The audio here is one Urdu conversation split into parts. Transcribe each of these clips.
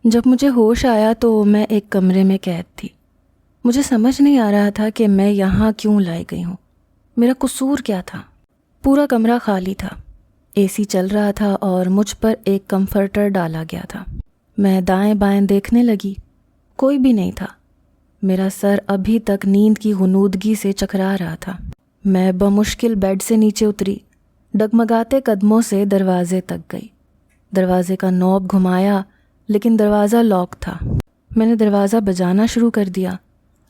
جب مجھے ہوش آیا تو میں ایک کمرے میں قید تھی۔ مجھے سمجھ نہیں آ رہا تھا کہ میں یہاں کیوں لائی گئی ہوں، میرا قصور کیا تھا۔ پورا کمرہ خالی تھا، اے سی چل رہا تھا اور مجھ پر ایک کمفرٹر ڈالا گیا تھا۔ میں دائیں بائیں دیکھنے لگی، کوئی بھی نہیں تھا۔ میرا سر ابھی تک نیند کی غنودگی سے چکرا رہا تھا۔ میں بمشکل بیڈ سے نیچے اتری، ڈگمگاتے قدموں سے دروازے تک گئی۔ دروازے کا نوب گھمایا لیکن دروازہ لاک تھا۔ میں نے دروازہ بجانا شروع کر دیا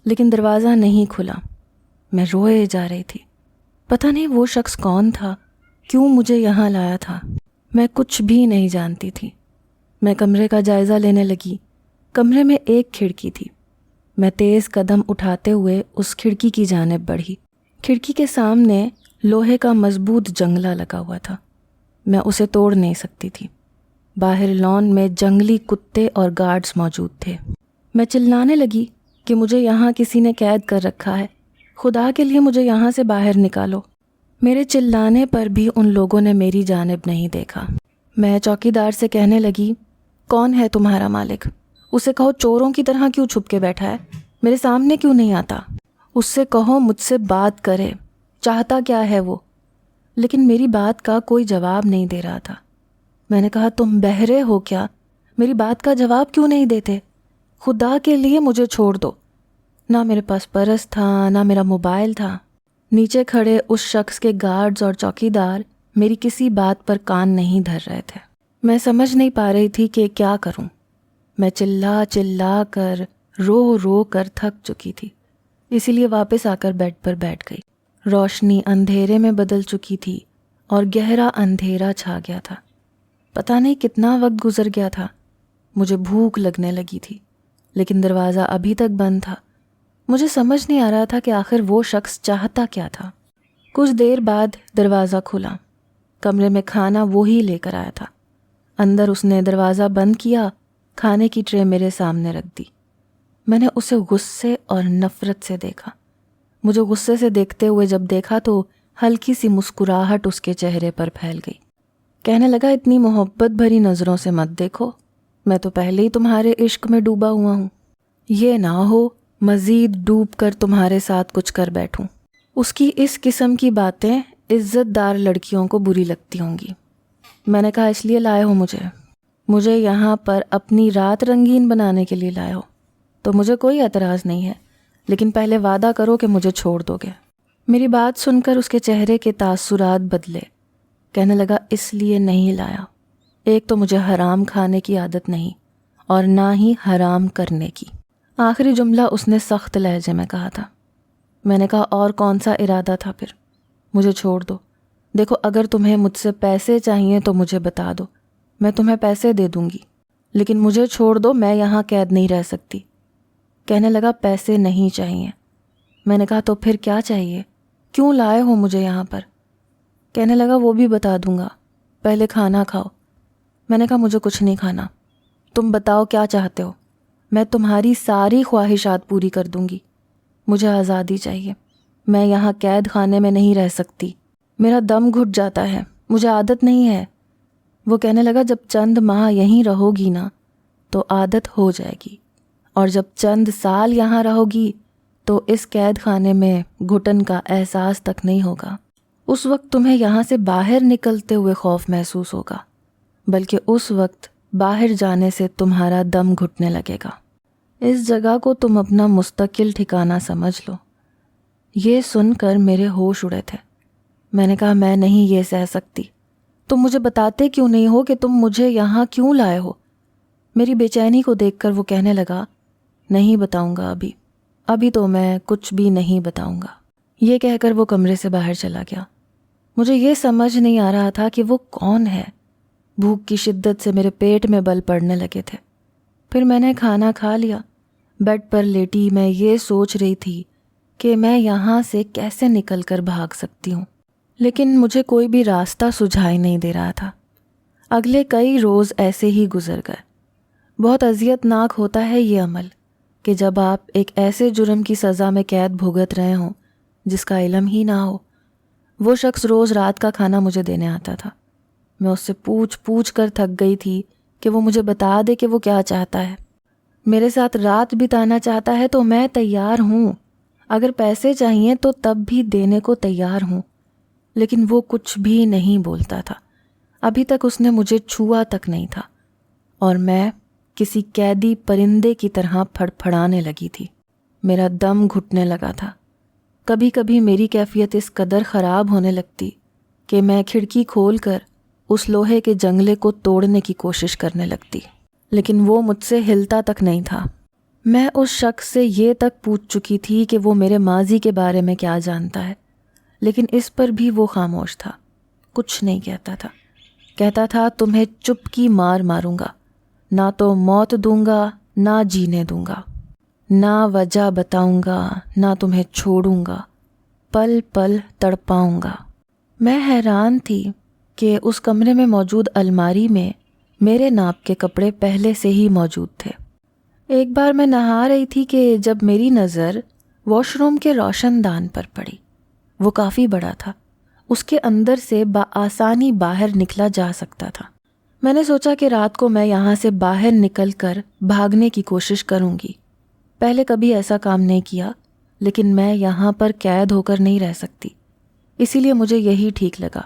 لیکن دروازہ نہیں کھلا۔ میں روئے جا رہی تھی۔ پتہ نہیں وہ شخص کون تھا، کیوں مجھے یہاں لایا تھا۔ میں کچھ بھی نہیں جانتی تھی۔ میں کمرے کا جائزہ لینے لگی۔ کمرے میں ایک کھڑکی تھی۔ میں تیز قدم اٹھاتے ہوئے اس کھڑکی کی جانب بڑھی۔ کھڑکی کے سامنے لوہے کا مضبوط جنگلہ لگا ہوا تھا۔ میں اسے توڑ نہیں سکتی تھی۔ باہر لان میں جنگلی کتے اور گارڈز موجود تھے۔ میں چلانے لگی کہ مجھے یہاں کسی نے قید کر رکھا ہے، خدا کے لیے مجھے یہاں سے باہر نکالو۔ میرے چلانے پر بھی ان لوگوں نے میری جانب نہیں دیکھا۔ میں چوکیدار سے کہنے لگی، کون ہے تمہارا مالک؟ اسے کہو چوروں کی طرح کیوں چھپ کے بیٹھا ہے، میرے سامنے کیوں نہیں آتا؟ اس سے کہو مجھ سے بات کرے، چاہتا کیا ہے وہ؟ لیکن میری بات کا کوئی جواب نہیں دے رہا تھا۔ میں نے کہا، تم بہرے ہو کیا؟ میری بات کا جواب کیوں نہیں دیتے؟ خدا کے لیے مجھے چھوڑ دو۔ نہ میرے پاس پرس تھا، نہ میرا موبائل تھا۔ نیچے کھڑے اس شخص کے گارڈز اور چوکیدار میری کسی بات پر کان نہیں دھر رہے تھے۔ میں سمجھ نہیں پا رہی تھی کہ کیا کروں۔ میں چلا چلا کر رو رو کر تھک چکی تھی، اسی لیے واپس آ کر بیڈ پر بیٹھ گئی۔ روشنی اندھیرے میں بدل چکی تھی اور گہرا اندھیرا چھا گیا تھا۔ پتہ نہیں کتنا وقت گزر گیا تھا۔ مجھے بھوک لگنے لگی تھی لیکن دروازہ ابھی تک بند تھا۔ مجھے سمجھ نہیں آ رہا تھا کہ آخر وہ شخص چاہتا کیا تھا۔ کچھ دیر بعد دروازہ کھلا۔ کمرے میں کھانا وہی لے کر آیا تھا۔ اندر اس نے دروازہ بند کیا، کھانے کی ٹرے میرے سامنے رکھ دی۔ میں نے اسے غصے اور نفرت سے دیکھا۔ مجھے غصے سے دیکھتے ہوئے جب دیکھا تو ہلکی سی مسکراہٹ اس کے چہرے پر پھیل گئی۔ کہنے لگا، اتنی محبت بھری نظروں سے مت دیکھو، میں تو پہلے ہی تمہارے عشق میں ڈوبا ہوا ہوں۔ یہ نہ ہو مزید ڈوب کر تمہارے ساتھ کچھ کر بیٹھوں۔ اس کی اس قسم کی باتیں عزت دار لڑکیوں کو بری لگتی ہوں گی۔ میں نے کہا، اس لیے لائے ہو مجھے یہاں پر اپنی رات رنگین بنانے کے لیے لائے ہو تو مجھے کوئی اعتراض نہیں ہے، لیکن پہلے وعدہ کرو کہ مجھے چھوڑ دو گے۔ میری بات سن کر اس کے چہرے کے تاثرات بدلے۔ کہنے لگا، اس لیے نہیں لایا، ایک تو مجھے حرام کھانے کی عادت نہیں اور نہ ہی حرام کرنے کی۔ آخری جملہ اس نے سخت لہجے میں کہا تھا۔ میں نے کہا، اور کون سا ارادہ تھا پھر؟ مجھے چھوڑ دو۔ دیکھو، اگر تمہیں مجھ سے پیسے چاہیے تو مجھے بتا دو، میں تمہیں پیسے دے دوں گی، لیکن مجھے چھوڑ دو، میں یہاں قید نہیں رہ سکتی۔ کہنے لگا، پیسے نہیں چاہیے۔ میں نے کہا، تو پھر کیا چاہیے؟ کیوں لائے ہو مجھے یہاں پر؟ کہنے لگا، وہ بھی بتا دوں گا، پہلے کھانا کھاؤ۔ میں نے کہا، مجھے کچھ نہیں کھانا، تم بتاؤ کیا چاہتے ہو، میں تمہاری ساری خواہشات پوری کر دوں گی۔ مجھے آزادی چاہیے، میں یہاں قید خانے میں نہیں رہ سکتی، میرا دم گھٹ جاتا ہے، مجھے عادت نہیں ہے۔ وہ کہنے لگا، جب چند ماہ یہیں رہو گی نا تو عادت ہو جائے گی، اور جب چند سال یہاں رہو گی تو اس قید خانے میں گھٹن کا احساس تک نہیں ہوگا۔ اس وقت تمہیں یہاں سے باہر نکلتے ہوئے خوف محسوس ہوگا، بلکہ اس وقت باہر جانے سے تمہارا دم گھٹنے لگے گا۔ اس جگہ کو تم اپنا مستقل ٹھکانہ سمجھ لو۔ یہ سن کر میرے ہوش اڑے تھے۔ میں نے کہا، میں نہیں یہ سہ سکتی، تم مجھے بتاتے کیوں نہیں ہو کہ تم مجھے یہاں کیوں لائے ہو؟ میری بے چینی کو دیکھ کر وہ کہنے لگا، نہیں بتاؤں گا ابھی تو میں کچھ بھی نہیں بتاؤں گا۔ یہ کہہ کر وہ کمرے سے باہر چلا گیا۔ مجھے یہ سمجھ نہیں آ رہا تھا کہ وہ کون ہے۔ بھوک کی شدت سے میرے پیٹ میں بل پڑنے لگے تھے۔ پھر میں نے کھانا کھا لیا۔ بیڈ پر لیٹی میں یہ سوچ رہی تھی کہ میں یہاں سے کیسے نکل کر بھاگ سکتی ہوں، لیکن مجھے کوئی بھی راستہ سجھائی نہیں دے رہا تھا۔ اگلے کئی روز ایسے ہی گزر گئے۔ بہت اذیت ناک ہوتا ہے یہ عمل کہ جب آپ ایک ایسے جرم کی سزا میں قید بھگت رہے ہوں جس کا علم ہی نہ ہو۔ وہ شخص روز رات کا کھانا مجھے دینے آتا تھا۔ میں اس سے پوچھ کر تھک گئی تھی کہ وہ مجھے بتا دے کہ وہ کیا چاہتا ہے۔ میرے ساتھ رات بتانا چاہتا ہے تو میں تیار ہوں، اگر پیسے چاہیے تو تب بھی دینے کو تیار ہوں، لیکن وہ کچھ بھی نہیں بولتا تھا۔ ابھی تک اس نے مجھے چھوا تک نہیں تھا، اور میں کسی قیدی پرندے کی طرح پھڑپھڑانے لگی تھی۔ میرا دم گھٹنے لگا تھا۔ کبھی کبھی میری کیفیت اس قدر خراب ہونے لگتی کہ میں کھڑکی کھول کر اس لوہے کے جنگلے کو توڑنے کی کوشش کرنے لگتی، لیکن وہ مجھ سے ہلتا تک نہیں تھا۔ میں اس شخص سے یہ تک پوچھ چکی تھی کہ وہ میرے ماضی کے بارے میں کیا جانتا ہے، لیکن اس پر بھی وہ خاموش تھا، کچھ نہیں کہتا تھا۔ کہتا تھا تمہیں چپ کی مار ماروں گا، نہ تو موت دوں گا نہ جینے دوں گا، نہ وجہ بتاؤں گا نہ تمہیں چھوڑوں گا، پل پل تڑپاؤں گا۔ میں حیران تھی کہ اس کمرے میں موجود الماری میں میرے ناپ کے کپڑے پہلے سے ہی موجود تھے۔ ایک بار میں نہا رہی تھی کہ جب میری نظر واش روم کے روشن دان پر پڑی۔ وہ کافی بڑا تھا، اس کے اندر سے بآسانی باہر نکلا جا سکتا تھا۔ میں نے سوچا کہ رات کو میں یہاں سے باہر نکل کر بھاگنے کی کوشش کروں گی۔ پہلے کبھی ایسا کام نہیں کیا، لیکن میں یہاں پر قید ہو کر نہیں رہ سکتی، اسی لیے مجھے یہی ٹھیک لگا۔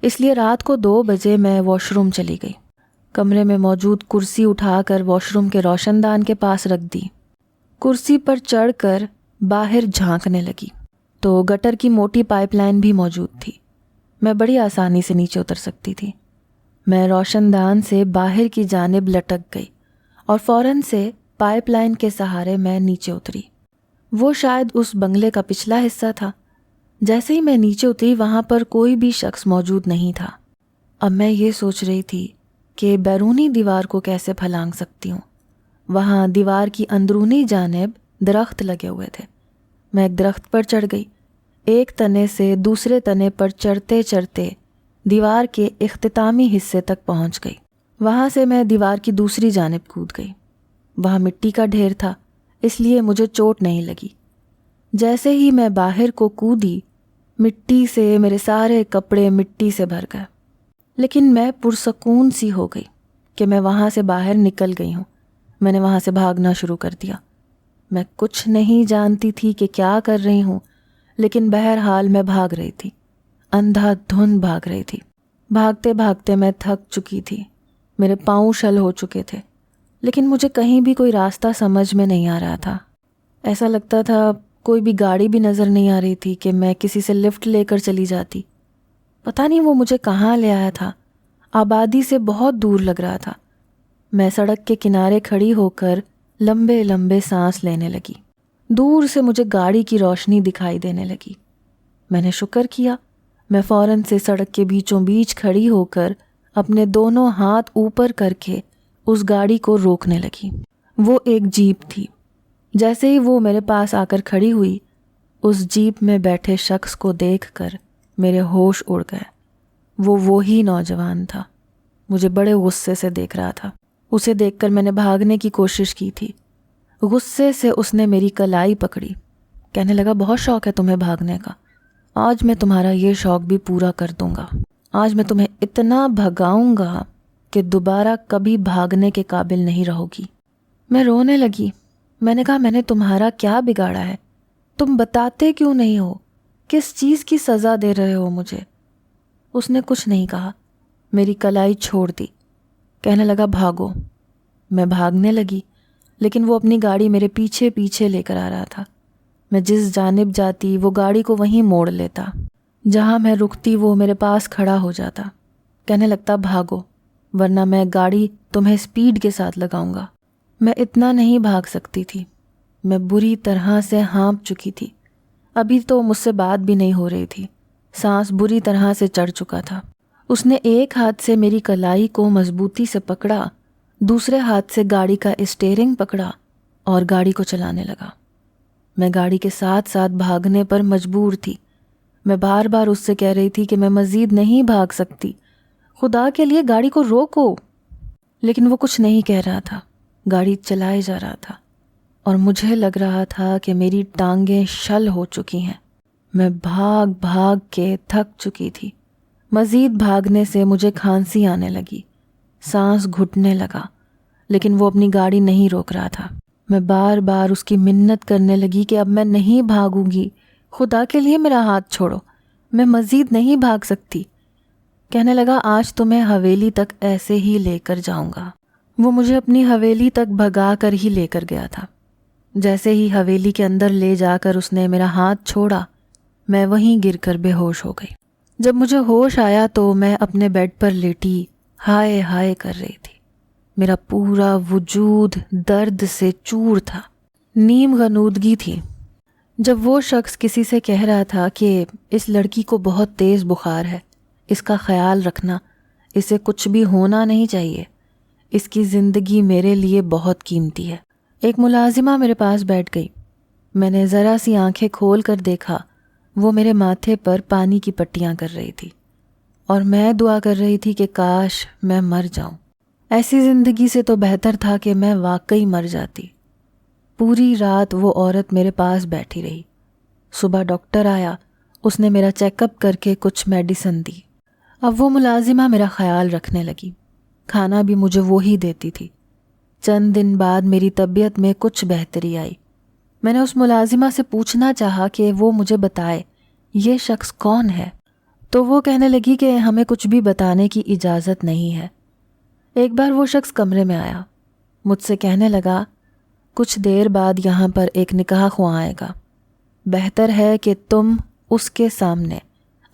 اس لیے رات کو 2 بجے میں واش روم چلی گئی۔ کمرے میں موجود کرسی اٹھا کر واش روم کے روشن دان کے پاس رکھ دی۔ کرسی پر چڑھ کر باہر جھانکنے لگی تو گٹر کی موٹی پائپ لائن بھی موجود تھی۔ میں بڑی آسانی سے نیچے اتر سکتی تھی۔ میں روشن دان سے باہر کی جانب لٹک گئی اور فوراً سے پائپ لائن کے سہارے میں نیچے اتری۔ وہ شاید اس بنگلے کا پچھلا حصہ تھا۔ جیسے ہی میں نیچے اتری وہاں پر کوئی بھی شخص موجود نہیں تھا۔ اب میں یہ سوچ رہی تھی کہ بیرونی دیوار کو کیسے پھلانگ سکتی ہوں۔ وہاں دیوار کی اندرونی جانب درخت لگے ہوئے تھے۔ میں ایک درخت پر چڑھ گئی۔ ایک تنے سے دوسرے تنے پر چڑھتے چڑھتے دیوار کے اختتامی حصے تک پہنچ گئی۔ وہاں سے میں دیوار کی دوسری جانب کود گئی۔ وہاں مٹی کا ڈھیر تھا، اس لیے مجھے چوٹ نہیں لگی۔ جیسے ہی میں باہر کو کودی، مٹی سے میرے سارے کپڑے مٹی سے بھر گئے، لیکن میں پرسکون سی ہو گئی کہ میں وہاں سے باہر نکل گئی ہوں۔ میں نے وہاں سے بھاگنا شروع کر دیا۔ میں کچھ نہیں جانتی تھی کہ کیا کر رہی ہوں، لیکن بہرحال میں بھاگ رہی تھی، اندھا دھند بھاگ رہی تھی۔ بھاگتے بھاگتے میں تھک چکی تھی، میرے پاؤں شل ہو چکے تھے، لیکن مجھے کہیں بھی کوئی راستہ سمجھ میں نہیں آ رہا تھا۔ ایسا لگتا تھا کوئی بھی گاڑی بھی نظر نہیں آ رہی تھی کہ میں کسی سے لفٹ لے کر چلی جاتی۔ پتہ نہیں وہ مجھے کہاں لے آیا تھا، آبادی سے بہت دور لگ رہا تھا۔ میں سڑک کے کنارے کھڑی ہو کر لمبے لمبے سانس لینے لگی۔ دور سے مجھے گاڑی کی روشنی دکھائی دینے لگی۔ میں نے شکر کیا۔ میں فوراً سے سڑک کے بیچوں بیچ کھڑی ہو کر اپنے دونوں ہاتھ اوپر کر کے اس گاڑی کو روکنے لگی۔ وہ ایک جیپ تھی۔ جیسے ہی وہ میرے پاس آ کر کھڑی ہوئی، اس جیپ میں بیٹھے شخص کو دیکھ کر میرے ہوش اڑ گئے۔ وہ وہی نوجوان تھا، مجھے بڑے غصے سے دیکھ رہا تھا۔ اسے دیکھ کر میں نے بھاگنے کی کوشش کی تھی۔ غصے سے اس نے میری کلائی پکڑی، کہنے لگا بہت شوق ہے تمہیں بھاگنے کا، آج میں تمہارا یہ شوق بھی پورا کر دوں گا۔ آج میں تمہیں اتنا بھگاؤں گا کہ دوبارہ کبھی بھاگنے کے قابل نہیں رہو گی۔ میں رونے لگی۔ میں نے کہا میں نے تمہارا کیا بگاڑا ہے؟ تم بتاتے کیوں نہیں ہو؟ کس چیز کی سزا دے رہے ہو مجھے؟ اس نے کچھ نہیں کہا، میری کلائی چھوڑ دی، کہنے لگا بھاگو۔ میں بھاگنے لگی، لیکن وہ اپنی گاڑی میرے پیچھے پیچھے لے کر آ رہا تھا۔ میں جس جانب جاتی وہ گاڑی کو وہیں موڑ لیتا، جہاں میں رکتی وہ میرے پاس کھڑا ہو جاتا، کہنے لگتا بھاگو ورنہ میں گاڑی تمہیں سپیڈ کے ساتھ لگاؤں گا۔ میں اتنا نہیں بھاگ سکتی تھی، میں بری طرح سے ہانپ چکی تھی۔ ابھی تو مجھ سے بات بھی نہیں ہو رہی تھی، سانس بری طرح سے چڑھ چکا تھا۔ اس نے ایک ہاتھ سے میری کلائی کو مضبوطی سے پکڑا، دوسرے ہاتھ سے گاڑی کا اسٹیئرنگ پکڑا اور گاڑی کو چلانے لگا۔ میں گاڑی کے ساتھ ساتھ بھاگنے پر مجبور تھی۔ میں بار بار اس سے کہہ رہی تھی کہ میں مزید نہیں بھاگ سکتی، خدا کے لیے گاڑی کو روکو، لیکن وہ کچھ نہیں کہہ رہا تھا۔ گاڑی چلائے جا رہا تھا اور مجھے لگ رہا تھا کہ میری ٹانگیں شل ہو چکی ہیں۔ میں بھاگ بھاگ کے تھک چکی تھی۔ مزید بھاگنے سے مجھے کھانسی آنے لگی، سانس گھٹنے لگا، لیکن وہ اپنی گاڑی نہیں روک رہا تھا۔ میں بار بار اس کی منت کرنے لگی کہ اب میں نہیں بھاگوں گی، خدا کے لیے میرا ہاتھ چھوڑو، میں مزید نہیں بھاگ سکتی۔ کہنے لگا آج تو میں حویلی تک ایسے ہی لے کر جاؤں گا۔ وہ مجھے اپنی حویلی تک بھگا کر ہی لے کر گیا تھا۔ جیسے ہی حویلی کے اندر لے جا کر اس نے میرا ہاتھ چھوڑا، میں وہیں گر کر بے ہوش ہو گئی۔ جب مجھے ہوش آیا تو میں اپنے بیڈ پر لیٹی ہائے ہائے کر رہی تھی۔ میرا پورا وجود درد سے چور تھا، نیم غنودگی تھی۔ جب وہ شخص کسی سے کہہ رہا تھا کہ اس لڑکی کو بہت تیز بخار ہے، اس کا خیال رکھنا، اسے کچھ بھی ہونا نہیں چاہیے، اس کی زندگی میرے لیے بہت قیمتی ہے، ایک ملازمہ میرے پاس بیٹھ گئی۔ میں نے ذرا سی آنکھیں کھول کر دیکھا، وہ میرے ماتھے پر پانی کی پٹیاں کر رہی تھی، اور میں دعا کر رہی تھی کہ کاش میں مر جاؤں۔ ایسی زندگی سے تو بہتر تھا کہ میں واقعی مر جاتی۔ پوری رات وہ عورت میرے پاس بیٹھی رہی۔ صبح ڈاکٹر آیا، اس نے میرا چیک اپ کر کے کچھ میڈیسن دی۔ اب وہ ملازمہ میرا خیال رکھنے لگی، کھانا بھی مجھے وہی دیتی تھی۔ چند دن بعد میری طبیعت میں کچھ بہتری آئی۔ میں نے اس ملازمہ سے پوچھنا چاہا کہ وہ مجھے بتائے یہ شخص کون ہے، تو وہ کہنے لگی کہ ہمیں کچھ بھی بتانے کی اجازت نہیں ہے۔ ایک بار وہ شخص کمرے میں آیا، مجھ سے کہنے لگا کچھ دیر بعد یہاں پر ایک نکاح خواں آئے گا، بہتر ہے کہ تم اس کے سامنے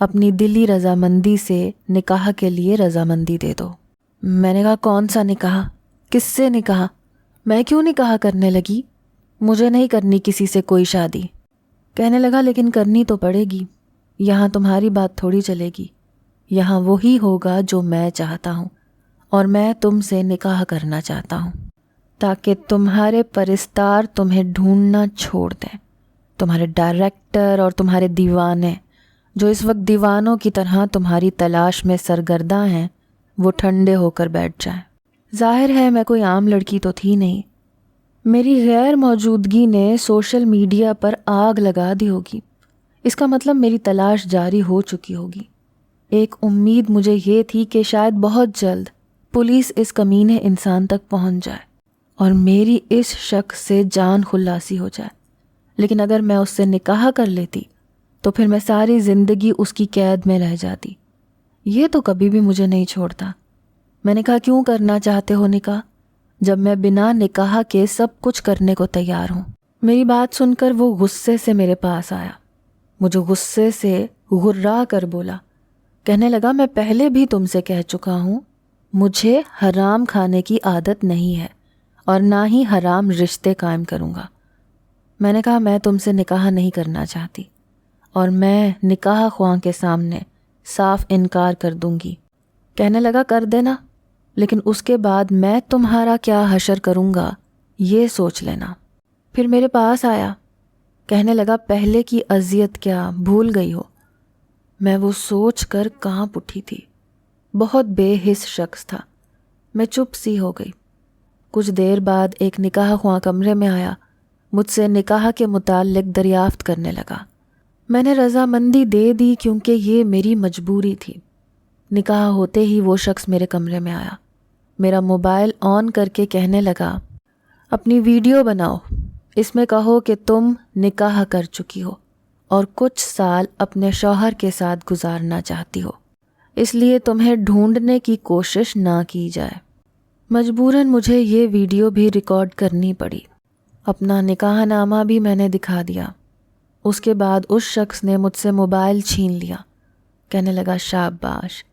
اپنی دلی رضامندی سے نکاح کے لیے رضامندی دے دو۔ میں نے کہا کون سا نکاح، کس سے نکاح، میں کیوں نکاح کرنے لگی، مجھے نہیں کرنی کسی سے کوئی شادی۔ کہنے لگا لیکن کرنی تو پڑے گی، یہاں تمہاری بات تھوڑی چلے گی، یہاں وہی ہوگا جو میں چاہتا ہوں، اور میں تم سے نکاح کرنا چاہتا ہوں تاکہ تمہارے پرستار تمہیں ڈھونڈنا چھوڑ دیں، تمہارے ڈائریکٹر اور تمہارے دیوانے جو اس وقت دیوانوں کی طرح تمہاری تلاش میں سرگرداں ہیں، وہ ٹھنڈے ہو کر بیٹھ جائیں۔ ظاہر ہے میں کوئی عام لڑکی تو تھی نہیں، میری غیر موجودگی نے سوشل میڈیا پر آگ لگا دی ہوگی، اس کا مطلب میری تلاش جاری ہو چکی ہوگی۔ ایک امید مجھے یہ تھی کہ شاید بہت جلد پولیس اس کمینے انسان تک پہنچ جائے اور میری اس شخص سے جان خلاصی ہو جائے، لیکن اگر میں اس سے نکاح کر لیتی تو پھر میں ساری زندگی اس کی قید میں رہ جاتی۔ یہ تو کبھی بھی مجھے نہیں چھوڑتا۔ میں نے کہا کیوں کرنا چاہتے ہو نکاح، جب میں بنا نکاح کے سب کچھ کرنے کو تیار ہوں۔ میری بات سن کر وہ غصے سے میرے پاس آیا، مجھے غصے سے غرا کر بولا، کہنے لگا میں پہلے بھی تم سے کہہ چکا ہوں مجھے حرام کھانے کی عادت نہیں ہے اور نہ ہی حرام رشتے قائم کروں گا۔ میں نے کہا میں تم سے نکاح نہیں کرنا چاہتی اور میں نکاح خواں کے سامنے صاف انکار کر دوں گی۔ کہنے لگا کر دینا، لیکن اس کے بعد میں تمہارا کیا حشر کروں گا یہ سوچ لینا۔ پھر میرے پاس آیا، کہنے لگا پہلے کی اذیت کیا بھول گئی ہو۔ میں وہ سوچ کر کانپ اٹھی تھی، بہت بے حس شخص تھا۔ میں چپ سی ہو گئی۔ کچھ دیر بعد ایک نکاح خواں کمرے میں آیا، مجھ سے نکاح کے متعلق دریافت کرنے لگا۔ میں نے رضامندی دے دی کیونکہ یہ میری مجبوری تھی۔ نکاح ہوتے ہی وہ شخص میرے کمرے میں آیا، میرا موبائل آن کر کے کہنے لگا اپنی ویڈیو بناؤ، اس میں کہو کہ تم نکاح کر چکی ہو اور کچھ سال اپنے شوہر کے ساتھ گزارنا چاہتی ہو، اس لیے تمہیں ڈھونڈنے کی کوشش نہ کی جائے۔ مجبوراً مجھے یہ ویڈیو بھی ریکارڈ کرنی پڑی۔ اپنا نکاح نامہ بھی میں نے دکھا دیا۔ اس کے بعد اس شخص نے مجھ سے موبائل چھین لیا، کہنے لگا شاباش،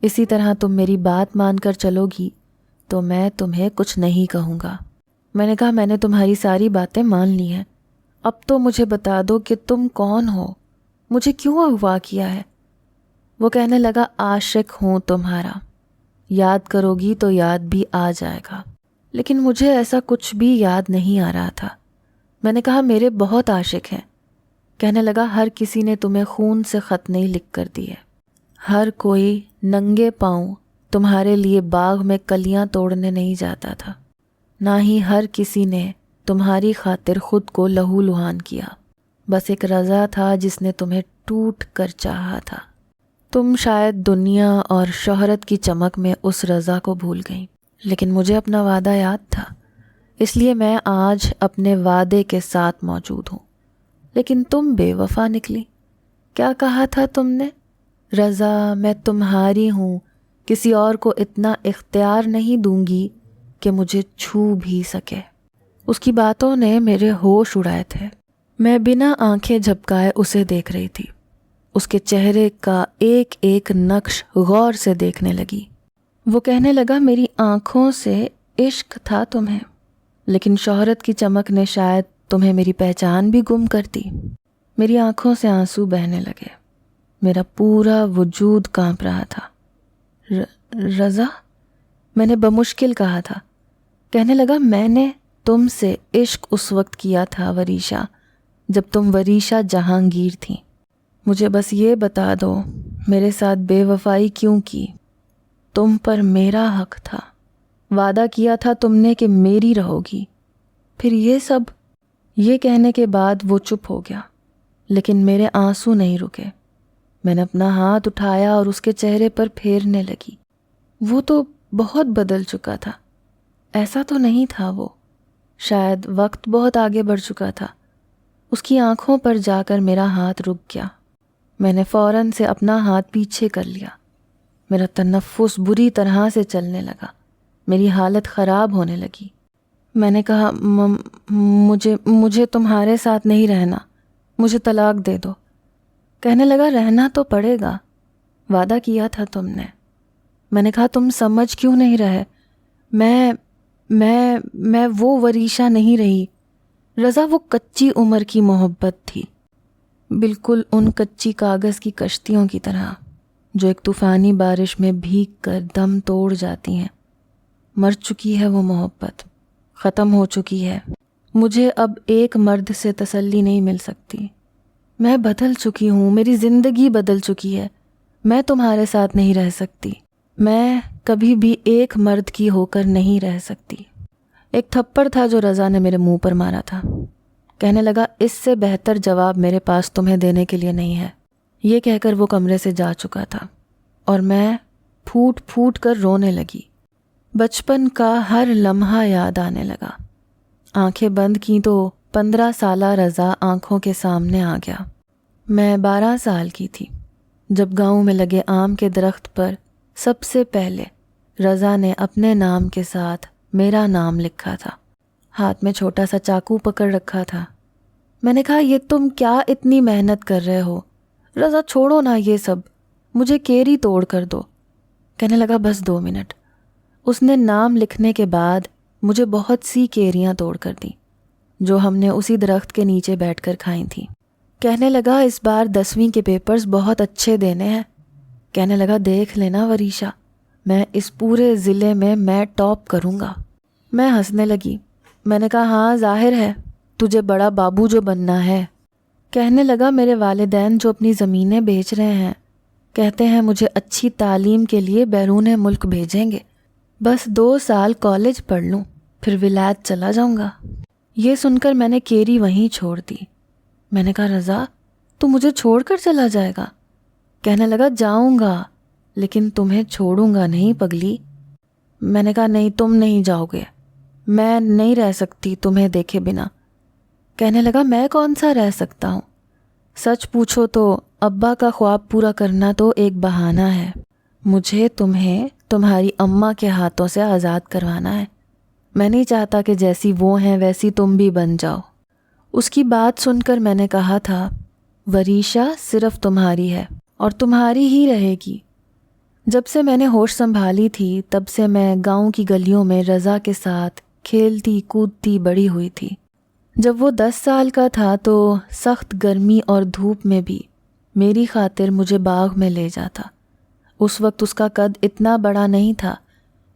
اسی طرح تم میری بات مان کر چلو گی تو میں تمہیں کچھ نہیں کہوں گا۔ میں نے کہا میں نے تمہاری ساری باتیں مان لی ہیں، اب تو مجھے بتا دو کہ تم کون ہو، مجھے کیوں اغوا کیا ہے۔ وہ کہنے لگا عاشق ہوں تمہارا، یاد کرو گی تو یاد بھی آ جائے گا۔ لیکن مجھے ایسا کچھ بھی یاد نہیں آ رہا تھا۔ میں نے کہا میرے بہت عاشق ہیں۔ کہنے لگا ہر کسی نے تمہیں خون سے خط نہیں لکھ کر دی ہے، ہر کوئی ننگے پاؤں تمہارے لیے باغ میں کلیاں توڑنے نہیں جاتا تھا، نہ ہی ہر کسی نے تمہاری خاطر خود کو لہو لہان کیا، بس ایک رضا تھا جس نے تمہیں ٹوٹ کر چاہا تھا۔ تم شاید دنیا اور شہرت کی چمک میں اس رضا کو بھول گئیں، لیکن مجھے اپنا وعدہ یاد تھا، اس لیے میں آج اپنے وعدے کے ساتھ موجود ہوں۔ لیکن تم بے وفا نکلی۔ کیا کہا تھا تم نے؟ رضا، میں تمہاری ہوں، کسی اور کو اتنا اختیار نہیں دوں گی کہ مجھے چھو بھی سکے۔ اس کی باتوں نے میرے ہوش اڑائے تھے۔ میں بنا آنکھیں جھپکائے اسے دیکھ رہی تھی، اس کے چہرے کا ایک ایک نقش غور سے دیکھنے لگی۔ وہ کہنے لگا، میری آنکھوں سے عشق تھا تمہیں، لیکن شہرت کی چمک نے شاید تمہیں میری پہچان بھی گم کر دی۔ میری آنکھوں سے آنسو بہنے لگے، میرا پورا وجود کانپ رہا تھا۔ رضا، میں نے بمشکل کہا تھا۔ کہنے لگا، میں نے تم سے عشق اس وقت کیا تھا وریشا، جب تم وریشا جہانگیر تھیں۔ مجھے بس یہ بتا دو، میرے ساتھ بے وفائی کیوں کی؟ تم پر میرا حق تھا، وعدہ کیا تھا تم نے کہ میری رہو گی، پھر یہ سب۔ یہ کہنے کے بعد وہ چپ ہو گیا، لیکن میرے آنسو نہیں رکے۔ میں نے اپنا ہاتھ اٹھایا اور اس کے چہرے پر پھیرنے لگی۔ وہ تو بہت بدل چکا تھا، ایسا تو نہیں تھا وہ۔ شاید وقت بہت آگے بڑھ چکا تھا۔ اس کی آنکھوں پر جا کر میرا ہاتھ رک گیا۔ میں نے فوراً سے اپنا ہاتھ پیچھے کر لیا۔ میرا تنفس بری طرح سے چلنے لگا، میری حالت خراب ہونے لگی۔ میں نے کہا، مجھے تمہارے ساتھ نہیں رہنا، مجھے طلاق دے دو۔ کہنے لگا، رہنا تو پڑے گا، وعدہ کیا تھا تم نے۔ میں نے کہا، تم سمجھ کیوں نہیں رہے؟ میں وہ وریشا نہیں رہی رضا، وہ کچی عمر کی محبت تھی، بالکل ان کچی کاغذ کی کشتیوں کی طرح جو ایک طوفانی بارش میں بھیگ کر دم توڑ جاتی ہیں۔ مر چکی ہے وہ محبت، ختم ہو چکی ہے۔ مجھے اب ایک مرد سے تسلی نہیں مل سکتی۔ میں بدل چکی ہوں، میری زندگی بدل چکی ہے۔ میں تمہارے ساتھ نہیں رہ سکتی، میں کبھی بھی ایک مرد کی ہو کر نہیں رہ سکتی۔ ایک تھپڑ تھا جو رضا نے میرے منہ پر مارا تھا۔ کہنے لگا، اس سے بہتر جواب میرے پاس تمہیں دینے کے لیے نہیں ہے۔ یہ کہہ کر وہ کمرے سے جا چکا تھا اور میں پھوٹ پھوٹ کر رونے لگی۔ بچپن کا ہر لمحہ یاد آنے لگا۔ آنکھیں بند کی تو 15 سالہ رضا آنکھوں کے سامنے آ گیا۔ میں 12 سال کی تھی جب گاؤں میں لگے آم کے درخت پر سب سے پہلے رضا نے اپنے نام کے ساتھ میرا نام لکھا تھا۔ ہاتھ میں چھوٹا سا چاقو پکڑ رکھا تھا۔ میں نے کہا، یہ تم کیا اتنی محنت کر رہے ہو؟ رضا، چھوڑو نا یہ سب، مجھے کیری توڑ کر دو۔ کہنے لگا، بس 2 منٹ۔ اس نے نام لکھنے کے بعد مجھے بہت سی کیریاں توڑ کر دیں جو ہم نے اسی درخت کے نیچے بیٹھ کر کھائی تھیں۔ کہنے لگا، اس بار 10ویں کے پیپرز بہت اچھے دینے ہیں۔ کہنے لگا، دیکھ لینا وریشا، میں اس پورے ضلع میں ٹاپ کروں گا۔ میں ہنسنے لگی۔ میں نے کہا، ہاں ظاہر ہے، تجھے بڑا بابو جو بننا ہے۔ کہنے لگا، میرے والدین جو اپنی زمینیں بیچ رہے ہیں، کہتے ہیں مجھے اچھی تعلیم کے لیے بیرون ملک بھیجیں گے، بس 2 سال کالج پڑھ لوں پھر ولایت چلا جاؤں گا۔ یہ سن کر میں نے کیری وہیں چھوڑ دی۔ میں نے کہا، رضا، تو مجھے چھوڑ کر چلا جائے گا؟ کہنے لگا، جاؤں گا لیکن تمہیں چھوڑوں گا نہیں پگلی۔ میں نے کہا، نہیں، تم نہیں جاؤ گے، میں نہیں رہ سکتی تمہیں دیکھے بنا۔ کہنے لگا، میں کون سا رہ سکتا ہوں؟ سچ پوچھو تو ابا کا خواب پورا کرنا تو ایک بہانہ ہے۔ مجھے تمہیں تمہاری اماں کے ہاتھوں سے آزاد کروانا ہے۔ میں نہیں چاہتا کہ جیسی وہ ہیں ویسی تم بھی بن جاؤ۔ اس کی بات سن کر میں نے کہا تھا، وریشا صرف تمہاری ہے اور تمہاری ہی رہے گی۔ جب سے میں نے ہوش سنبھالی تھی تب سے میں گاؤں کی گلیوں میں رضا کے ساتھ کھیلتی کودتی بڑی ہوئی تھی۔ جب وہ 10 سال کا تھا تو سخت گرمی اور دھوپ میں بھی میری خاطر مجھے باغ میں لے جاتا۔ اس وقت اس کا قد اتنا بڑا نہیں تھا،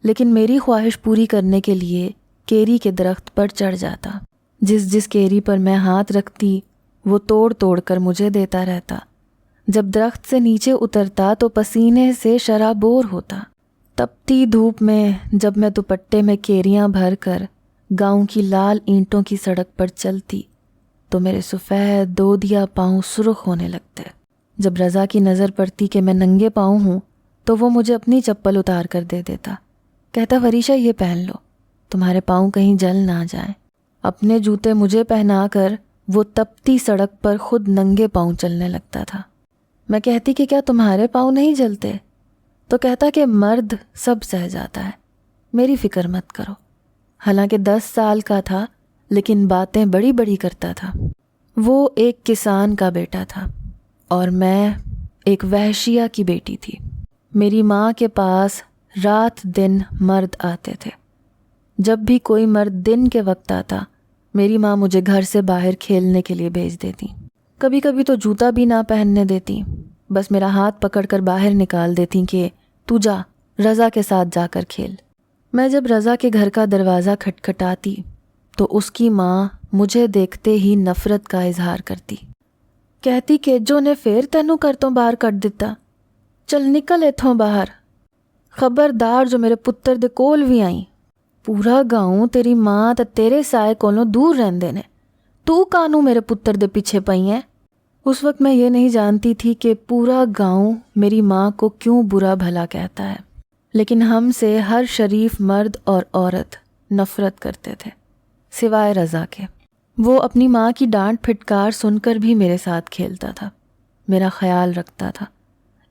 لیکن میری خواہش پوری کرنے کے لیے کیری کے درخت پر چڑھ جاتا۔ جس کیری پر میں ہاتھ رکھتی وہ توڑ توڑ کر مجھے دیتا رہتا۔ جب درخت سے نیچے اترتا تو پسینے سے شرابور ہوتا۔ تپتی دھوپ میں جب میں دوپٹے میں کیریاں بھر کر گاؤں کی لال اینٹوں کی سڑک پر چلتی تو میرے سفید دودیا پاؤں سرخ ہونے لگتے۔ جب رضا کی نظر پڑتی کہ میں ننگے پاؤں ہوں تو وہ مجھے اپنی چپل اتار کر دے دیتا، کہتا وریشا یہ پہن لو، تمہارے پاؤں کہیں جل نہ جائیں۔ اپنے جوتے مجھے پہنا کر وہ تپتی سڑک پر خود ننگے پاؤں چلنے لگتا تھا۔ میں کہتی کہ کیا تمہارے پاؤں نہیں جلتے؟ تو کہتا کہ مرد سب سہ جاتا ہے، میری فکر مت کرو۔ حالانکہ 10 سال کا تھا لیکن باتیں بڑی بڑی کرتا تھا۔ وہ ایک کسان کا بیٹا تھا اور میں ایک وحشیہ کی بیٹی تھی۔ میری ماں کے پاس رات دن مرد آتے تھے۔ جب بھی کوئی مرد دن کے وقت آتا، میری ماں مجھے گھر سے باہر کھیلنے کے لیے بھیج دیتی۔ کبھی کبھی تو جوتا بھی نہ پہننے دیتی، بس میرا ہاتھ پکڑ کر باہر نکال دیتی کہ تو جا رضا کے ساتھ جا کر کھیل۔ میں جب رضا کے گھر کا دروازہ کھٹکھٹاتی تو اس کی ماں مجھے دیکھتے ہی نفرت کا اظہار کرتی، کہتی کہ جو نے پھر تینوں گھر تو باہر کٹ دتا، چل نکل ایتھوں باہر، خبردار جو میرے پتر دے کول بھی آئی۔ پورا گاؤں تیری ماں تے تیرے سائے کولوں دور رہندے نے، تو کانوں میرے پتر دے پیچھے پئی ہے۔ اس وقت میں یہ نہیں جانتی تھی کہ پورا گاؤں میری ماں کو کیوں برا بھلا کہتا ہے، لیکن ہم سے ہر شریف مرد اور عورت نفرت کرتے تھے سوائے رضا کے۔ وہ اپنی ماں کی ڈانٹ پھٹکار سن کر بھی میرے ساتھ کھیلتا تھا، میرا خیال رکھتا تھا۔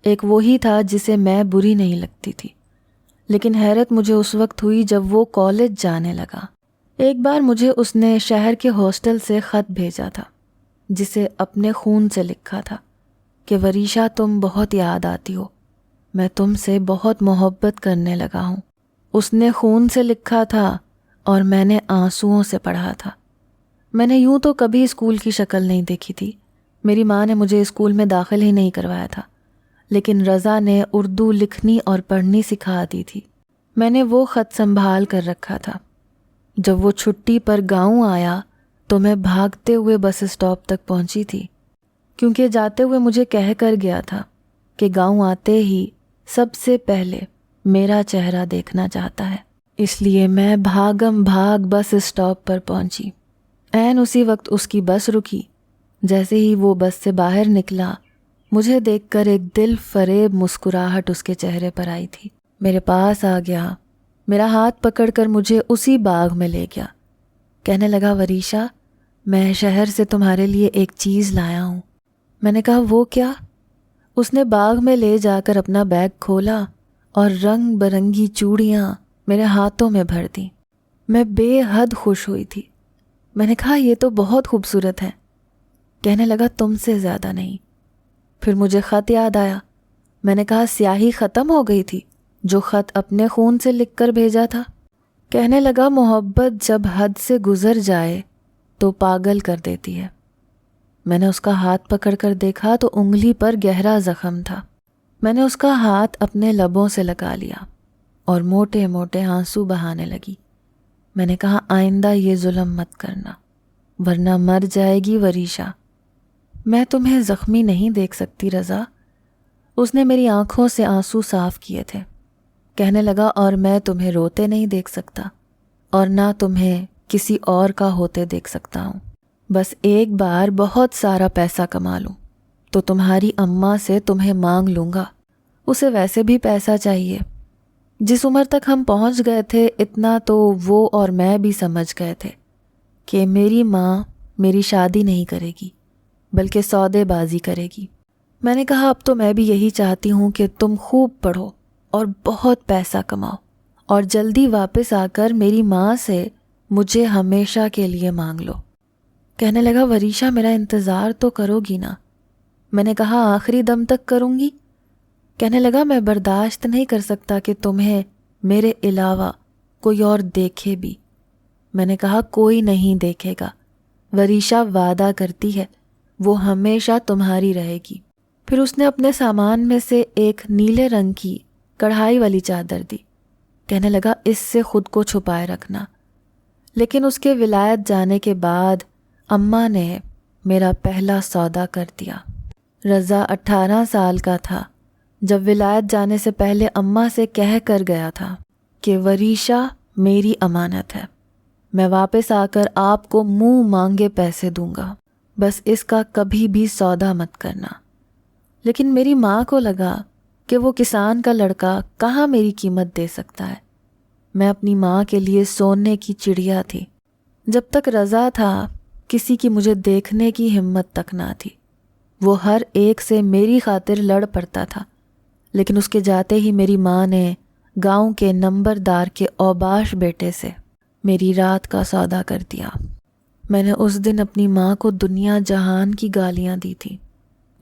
ایک وہی تھا جسے میں بری نہیں لگتی تھی، لیکن حیرت مجھے اس وقت ہوئی جب وہ کالج جانے لگا۔ ایک بار مجھے اس نے شہر کے ہاسٹل سے خط بھیجا تھا جسے اپنے خون سے لکھا تھا کہ وریشا تم بہت یاد آتی ہو، میں تم سے بہت محبت کرنے لگا ہوں۔ اس نے خون سے لکھا تھا اور میں نے آنسوؤں سے پڑھا تھا۔ میں نے یوں تو کبھی اسکول کی شکل نہیں دیکھی تھی، میری ماں نے مجھے اسکول میں داخل ہی نہیں کروایا تھا، لیکن رضا نے اردو لکھنی اور پڑھنی سکھا دی تھی۔ میں نے وہ خط سنبھال کر رکھا تھا۔ جب وہ چھٹی پر گاؤں آیا تو میں بھاگتے ہوئے بس اسٹاپ تک پہنچی تھی، کیونکہ جاتے ہوئے مجھے کہہ کر گیا تھا کہ گاؤں آتے ہی سب سے پہلے میرا چہرہ دیکھنا چاہتا ہے۔ اس لیے میں بھاگم بھاگ بس اسٹاپ پر پہنچی۔ عین اسی وقت اس کی بس رکی۔ جیسے ہی وہ بس سے باہر نکلا، مجھے دیکھ کر ایک دل فریب مسکراہٹ اس کے چہرے پر آئی تھی۔ میرے پاس آ گیا، میرا ہاتھ پکڑ کر مجھے اسی باغ میں لے گیا۔ کہنے لگا وریشا، میں شہر سے تمہارے لیے ایک چیز لایا ہوں۔ میں نے کہا وہ کیا؟ اس نے باغ میں لے جا کر اپنا بیگ کھولا اور رنگ برنگی چوڑیاں میرے ہاتھوں میں بھر دیں۔ میں بے حد خوش ہوئی تھی۔ میں نے کہا یہ تو بہت خوبصورت ہے۔ کہنے لگا تم سے زیادہ نہیں۔ پھر مجھے خط یاد آیا۔ میں نے کہا سیاہی ختم ہو گئی تھی جو خط اپنے خون سے لکھ کر بھیجا تھا۔ کہنے لگا محبت جب حد سے گزر جائے تو پاگل کر دیتی ہے۔ میں نے اس کا ہاتھ پکڑ کر دیکھا تو انگلی پر گہرا زخم تھا۔ میں نے اس کا ہاتھ اپنے لبوں سے لگا لیا اور موٹے موٹے آنسو بہانے لگی۔ میں نے کہا آئندہ یہ ظلم مت کرنا ورنہ مر جائے گی وریشا۔ میں تمہیں زخمی نہیں دیکھ سکتی رضا۔ اس نے میری آنکھوں سے آنسو صاف کیے تھے۔ کہنے لگا اور میں تمہیں روتے نہیں دیکھ سکتا اور نہ تمہیں کسی اور کا ہوتے دیکھ سکتا ہوں۔ بس ایک بار بہت سارا پیسہ کما لوں تو تمہاری اماں سے تمہیں مانگ لوں گا، اسے ویسے بھی پیسہ چاہیے۔ جس عمر تک ہم پہنچ گئے تھے اتنا تو وہ اور میں بھی سمجھ گئے تھے کہ میری ماں میری شادی نہیں کرے گی بلکہ سودے بازی کرے گی۔ میں نے کہا اب تو میں بھی یہی چاہتی ہوں کہ تم خوب پڑھو اور بہت پیسہ کماؤ اور جلدی واپس آ کر میری ماں سے مجھے ہمیشہ کے لیے مانگ لو۔ کہنے لگا وریشا میرا انتظار تو کرو گی نا؟ میں نے کہا آخری دم تک کروں گی۔ کہنے لگا میں برداشت نہیں کر سکتا کہ تمہیں میرے علاوہ کوئی اور دیکھے بھی۔ میں نے کہا کوئی نہیں دیکھے گا، وریشا وعدہ کرتی ہے وہ ہمیشہ تمہاری رہے گی۔ پھر اس نے اپنے سامان میں سے ایک نیلے رنگ کی کڑھائی والی چادر دی۔ کہنے لگا اس سے خود کو چھپائے رکھنا۔ لیکن اس کے ولایت جانے کے بعد اماں نے میرا پہلا سودا کر دیا۔ رضا 18 سال کا تھا جب ولایت جانے سے پہلے اماں سے کہہ کر گیا تھا کہ وریشا میری امانت ہے، میں واپس آ کر آپ کو منہ مانگے پیسے دوں گا، بس اس کا کبھی بھی سودا مت کرنا۔ لیکن میری ماں کو لگا کہ وہ کسان کا لڑکا کہاں میری قیمت دے سکتا ہے۔ میں اپنی ماں کے لیے سونے کی چڑیا تھی۔ جب تک رضا تھا کسی کی مجھے دیکھنے کی ہمت تک نہ تھی۔ وہ ہر ایک سے میری خاطر لڑ پڑتا تھا، لیکن اس کے جاتے ہی میری ماں نے گاؤں کے نمبردار کے اوباش بیٹے سے میری رات کا سودا کر دیا۔ میں نے اس دن اپنی ماں کو دنیا جہان کی گالیاں دی تھی۔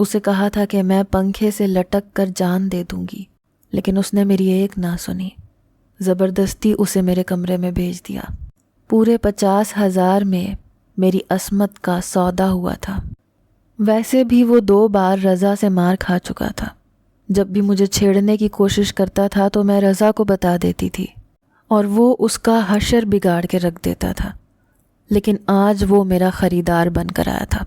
اسے کہا تھا کہ میں پنکھے سے لٹک کر جان دے دوں گی، لیکن اس نے میری ایک نہ سنی۔ زبردستی اسے میرے کمرے میں بھیج دیا۔ پورے 50,000 میں میری عصمت کا سودا ہوا تھا۔ ویسے بھی وہ 2 بار رضا سے مار کھا چکا تھا۔ جب بھی مجھے چھیڑنے کی کوشش کرتا تھا تو میں رضا کو بتا دیتی تھی اور وہ اس کا حشر بگاڑ کے رکھ دیتا تھا، لیکن آج وہ میرا خریدار بن کر آیا تھا۔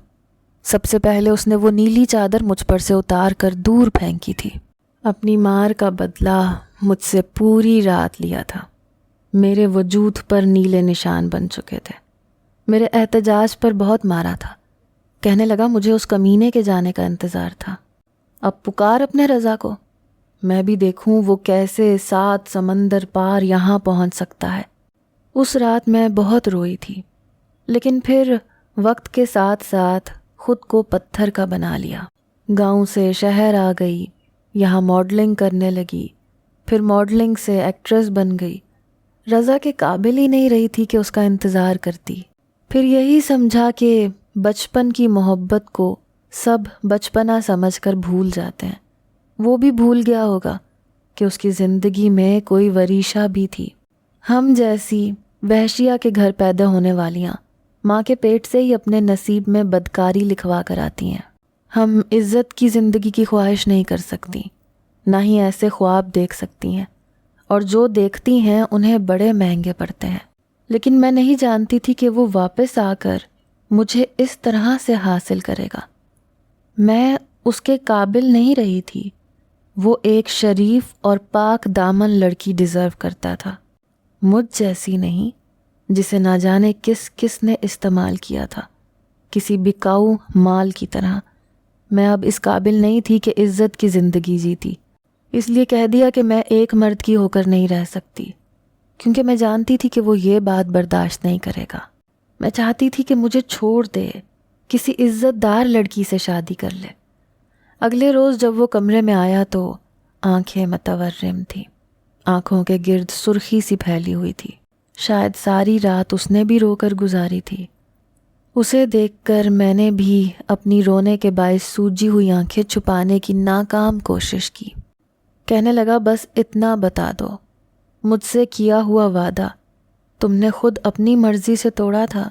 سب سے پہلے اس نے وہ نیلی چادر مجھ پر سے اتار کر دور پھینکی تھی۔ اپنی مار کا بدلہ مجھ سے پوری رات لیا تھا۔ میرے وجود پر نیلے نشان بن چکے تھے۔ میرے احتجاج پر بہت مارا تھا۔ کہنے لگا مجھے اس کمینے کے جانے کا انتظار تھا۔ اب پکار اپنے رضا کو، میں بھی دیکھوں وہ کیسے 7 سمندر پار یہاں پہنچ سکتا ہے۔ اس رات میں بہت روئی تھی، لیکن پھر وقت کے ساتھ ساتھ خود کو پتھر کا بنا لیا۔ گاؤں سے شہر آ گئی، یہاں ماڈلنگ کرنے لگی، پھر ماڈلنگ سے ایکٹریس بن گئی۔ رضا کے قابل ہی نہیں رہی تھی کہ اس کا انتظار کرتی۔ پھر یہی سمجھا کہ بچپن کی محبت کو سب بچپنا سمجھ کر بھول جاتے ہیں۔ وہ بھی بھول گیا ہوگا کہ اس کی زندگی میں کوئی وریشہ بھی تھی۔ ہم جیسی وحشیہ کے گھر پیدا ہونے والیاں ماں کے پیٹ سے ہی اپنے نصیب میں بدکاری لکھوا کر آتی ہیں۔ ہم عزت کی زندگی کی خواہش نہیں کر سکتی، نہ ہی ایسے خواب دیکھ سکتی ہیں، اور جو دیکھتی ہیں انہیں بڑے مہنگے پڑتے ہیں۔ لیکن میں نہیں جانتی تھی کہ وہ واپس آ کر مجھے اس طرح سے حاصل کرے گا۔ میں اس کے قابل نہیں رہی تھی۔ وہ ایک شریف اور پاک دامن لڑکی ڈیزرو کرتا تھا، مجھ جیسی نہیں جسے نہ جانے کس کس نے استعمال کیا تھا، کسی بکاؤ مال کی طرح۔ میں اب اس قابل نہیں تھی کہ عزت کی زندگی جیتی، اس لیے کہہ دیا کہ میں ایک مرد کی ہو کر نہیں رہ سکتی، کیونکہ میں جانتی تھی کہ وہ یہ بات برداشت نہیں کرے گا۔ میں چاہتی تھی کہ مجھے چھوڑ دے، کسی عزت دار لڑکی سے شادی کر لے۔ اگلے روز جب وہ کمرے میں آیا تو آنکھیں متورم تھیں، آنکھوں کے گرد سرخی سی پھیلی ہوئی تھی۔ شاید ساری رات اس نے بھی رو کر گزاری تھی۔ اسے دیکھ کر میں نے بھی اپنی رونے کے باعث سوجی ہوئی آنکھیں چھپانے کی ناکام کوشش کی۔ کہنے لگا بس اتنا بتا دو، مجھ سے کیا ہوا وعدہ تم نے خود اپنی مرضی سے توڑا تھا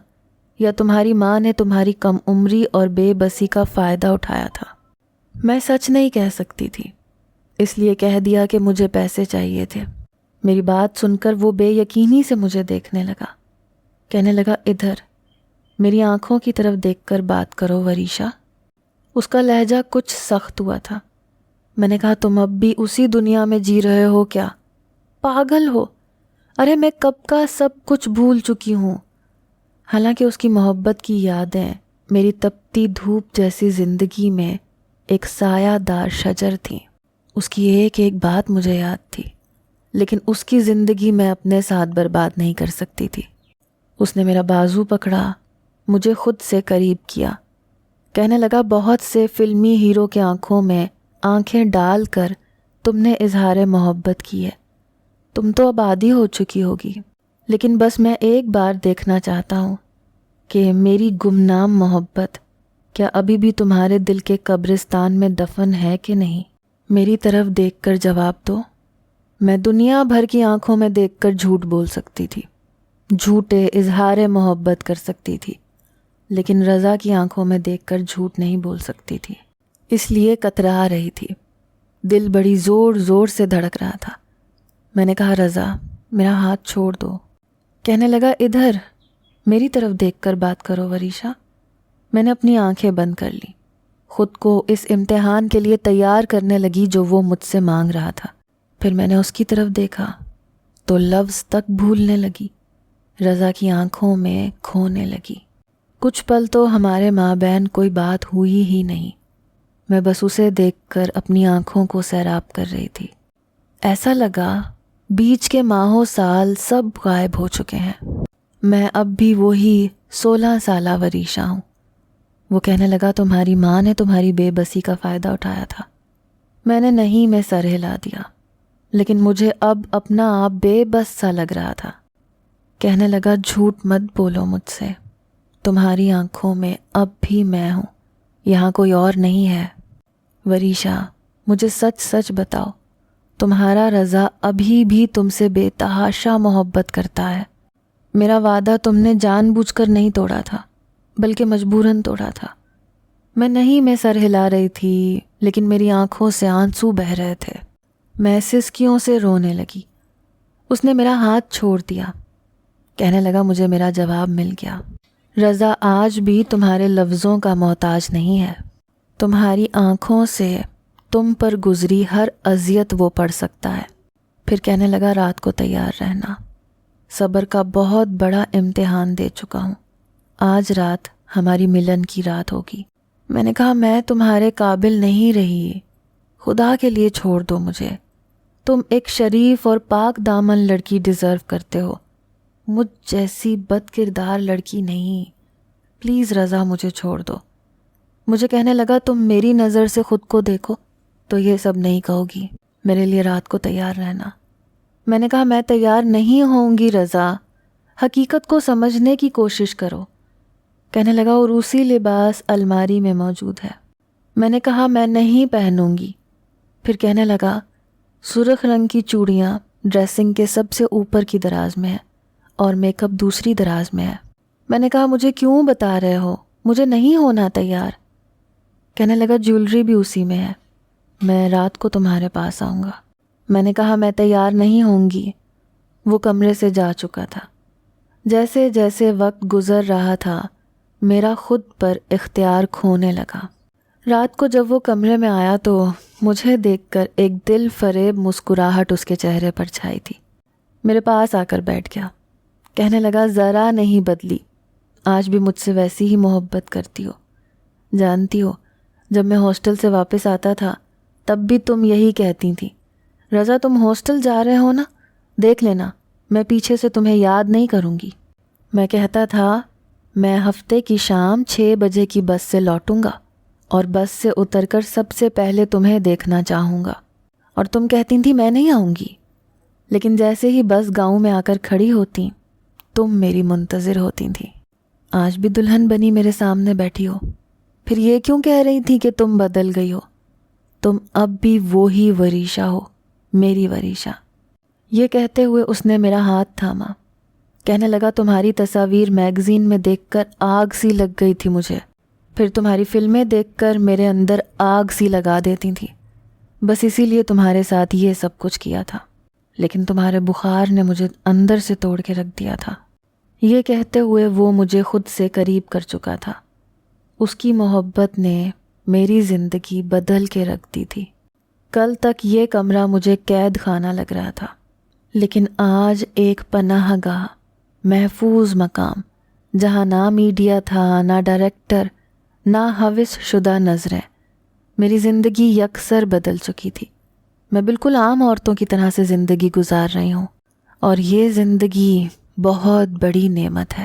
یا تمہاری ماں نے تمہاری کم عمری اور بے بسی کا فائدہ اٹھایا تھا؟ میں سچ نہیں کہہ سکتی تھی، اس لیے کہہ دیا کہ مجھے پیسے چاہیے تھے۔ میری بات سن کر وہ بے یقینی سے مجھے دیکھنے لگا۔ کہنے لگا ادھر میری آنکھوں کی طرف دیکھ کر بات کرو وریشا۔ اس کا لہجہ کچھ سخت ہوا تھا۔ میں نے کہا تم اب بھی اسی دنیا میں جی رہے ہو کیا؟ پاگل ہو؟ ارے میں کب کا سب کچھ بھول چکی ہوں۔ حالانکہ اس کی محبت کی یادیں میری تپتی دھوپ جیسی زندگی میں ایک سایہ دار شجر تھیں۔ اس کی ایک ایک بات مجھے یاد تھی، لیکن اس کی زندگی میں اپنے ساتھ برباد نہیں کر سکتی تھی۔ اس نے میرا بازو پکڑا، مجھے خود سے قریب کیا۔ کہنے لگا بہت سے فلمی ہیرو کے آنکھوں میں آنکھیں ڈال کر تم نے اظہار محبت کی ہے، تم تو اب عادی ہو چکی ہوگی، لیکن بس میں ایک بار دیکھنا چاہتا ہوں کہ میری گمنام محبت کیا ابھی بھی تمہارے دل کے قبرستان میں دفن ہے کہ نہیں؟ میری طرف دیکھ کر جواب دو۔ میں دنیا بھر کی آنکھوں میں دیکھ کر جھوٹ بول سکتی تھی، جھوٹے اظہار محبت کر سکتی تھی، لیکن رضا کی آنکھوں میں دیکھ کر جھوٹ نہیں بول سکتی تھی، اس لیے کترا رہی تھی۔ دل بڑی زور زور سے دھڑک رہا تھا۔ میں نے کہا رضا میرا ہاتھ چھوڑ دو۔ کہنے لگا ادھر میری طرف دیکھ کر بات کرو وریشا۔ میں نے اپنی آنکھیں بند کر لی، خود کو اس امتحان کے لیے تیار کرنے لگی جو وہ مجھ سے مانگ رہا تھا۔ پھر میں نے اس کی طرف دیکھا تو لفظ تک بھولنے لگی، رضا کی آنکھوں میں کھونے لگی۔ کچھ پل تو ہمارے مابین کوئی بات ہوئی ہی نہیں۔ میں بس اسے دیکھ کر اپنی آنکھوں کو سیراب کر رہی تھی۔ ایسا لگا بیچ کے ماہوں سال سب غائب ہو چکے ہیں، میں اب بھی وہی 16 سالہ وریشہ ہوں۔ وہ کہنے لگا تمہاری ماں نے تمہاری بے بسی کا فائدہ اٹھایا تھا۔ میں نے نہیں میں سر ہلا دیا، لیکن مجھے اب اپنا آپ بے بس سا لگ رہا تھا۔ کہنے لگا جھوٹ مت بولو مجھ سے، تمہاری آنکھوں میں اب بھی میں ہوں، یہاں کوئی اور نہیں ہے۔ وریشہ مجھے سچ سچ بتاؤ، تمہارا رضا ابھی بھی تم سے بے تحاشا محبت کرتا ہے؟ میرا وعدہ تم نے جان بوجھ کر نہیں توڑا تھا، بلکہ مجبوراً توڑا تھا۔ میں سر ہلا رہی تھی، لیکن میری آنکھوں سے آنسو بہہ رہے تھے۔ میں سسکیوں سے رونے لگی۔ اس نے میرا ہاتھ چھوڑ دیا۔ کہنے لگا مجھے میرا جواب مل گیا، رضا آج بھی تمہارے لفظوں کا محتاج نہیں ہے۔ تمہاری آنکھوں سے تم پر گزری ہر اذیت وہ پڑھ سکتا ہے۔ پھر کہنے لگا رات کو تیار رہنا، صبر کا بہت بڑا امتحان دے چکا ہوں، آج رات ہماری ملن کی رات ہوگی۔ میں نے کہا میں تمہارے قابل نہیں رہی، خدا کے لیے چھوڑ دو مجھے، تم ایک شریف اور پاک دامن لڑکی ڈیزرو کرتے ہو، مجھ جیسی بد کردار لڑکی نہیں، پلیز رضا مجھے چھوڑ دو۔ مجھے کہنے لگا تم میری نظر سے خود کو دیکھو تو یہ سب نہیں کہو گی، میرے لیے رات کو تیار رہنا۔ میں نے کہا میں تیار نہیں ہوں گی رضا، حقیقت کو سمجھنے کی کوشش کرو۔ کہنے لگا عروسی لباس الماری میں موجود ہے۔ میں نے کہا میں نہیں پہنوں گی۔ پھر کہنے لگا سرخ رنگ کی چوڑیاں ڈریسنگ کے سب سے اوپر کی دراز میں ہے اور میک اپ دوسری دراز میں ہے۔ میں نے کہا مجھے کیوں بتا رہے ہو، مجھے نہیں ہونا تیار۔ کہنے لگا جیولری بھی اسی میں ہے، میں رات کو تمہارے پاس آؤں گا۔ میں نے کہا میں تیار نہیں ہوں گی۔ وہ کمرے سے جا چکا تھا۔ جیسے جیسے وقت گزر رہا تھا میرا خود پر اختیار کھونے لگا۔ رات کو جب وہ کمرے میں آیا تو مجھے دیکھ کر ایک دل فریب مسکراہٹ اس کے چہرے پر چھائی تھی۔ میرے پاس آ کر بیٹھ گیا۔ کہنے لگا ذرا نہیں بدلی، آج بھی مجھ سے ویسی ہی محبت کرتی ہو۔ جانتی ہو جب میں ہاسٹل سے واپس آتا تھا تب بھی تم یہی کہتی تھی، رضا تم ہاسٹل جا رہے ہو نا، دیکھ لینا میں پیچھے سے تمہیں یاد نہیں کروں گی۔ میں کہتا تھا میں ہفتے کی شام 6 بجے کی بس سے لوٹوں گا اور بس سے اتر کر سب سے پہلے تمہیں دیکھنا چاہوں گا، اور تم کہتی تھی میں نہیں آؤں گی، لیکن جیسے ہی بس گاؤں میں آ کر کھڑی ہوتی تم میری منتظر ہوتی تھی۔ آج بھی دلہن بنی میرے سامنے بیٹھی ہو، پھر یہ کیوں کہہ رہی تھی کہ تم بدل گئی ہو؟ تم اب بھی وہی وریشہ ہو، میری وریشہ۔ یہ کہتے ہوئے اس نے میرا ہاتھ تھاما۔ کہنے لگا تمہاری تصاویر میگزین میں دیکھ کر آگ سی لگ گئی تھی مجھے، پھر تمہاری فلمیں دیکھ کر میرے اندر آگ سی لگا دیتی تھی، بس اسی لیے تمہارے ساتھ یہ سب کچھ کیا تھا، لیکن تمہارے بخار نے مجھے اندر سے توڑ کے رکھ دیا تھا۔ یہ کہتے ہوئے وہ مجھے خود سے قریب کر چکا تھا۔ اس کی محبت نے میری زندگی بدل کے رکھ دی تھی۔ کل تک یہ کمرہ مجھے قید خانہ لگ رہا تھا، لیکن آج ایک پناہ گاہ، محفوظ مقام، جہاں نہ میڈیا تھا، نہ ڈائریکٹر، نہ ہوس شدہ نظریں۔ میری زندگی یکسر بدل چکی تھی۔ میں بالکل عام عورتوں کی طرح سے زندگی گزار رہی ہوں، اور یہ زندگی بہت بڑی نعمت ہے۔